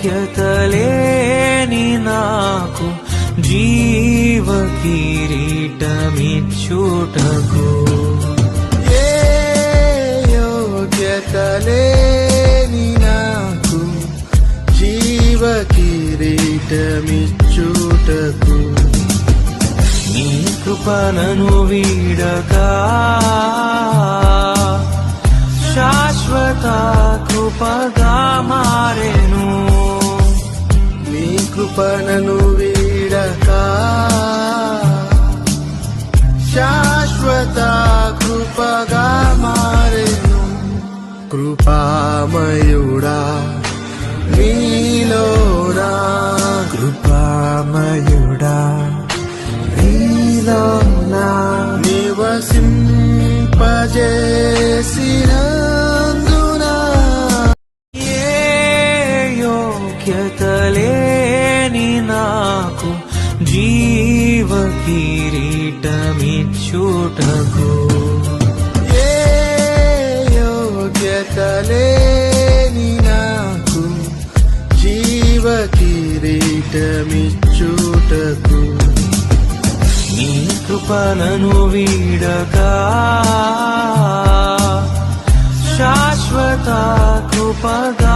యోగ్యతలేని నాకు జీవ కిరీటమిచ్చుటకు యోగ్యతలేని నాకు జీవ కిరీటమిచ్చుటకు నీ కృపణను వీడగా శాశ్వత కృపగా మారెను నీ కృపణను వీడగా శాశ్వత కృపగా మారెను కృపామయుడా నీలోనా కృపామయుడా నీలోనా నివసింపజేసినందున ఏ యోగ్యతలేని నాకు జీవ కిరీటమిచ్చుటకు ఏ యోగ్యతలేని నాకు జీవ కిరీటమిచ్చుటకు నీ కృపణను వీడగా శాశ్వత కృపగా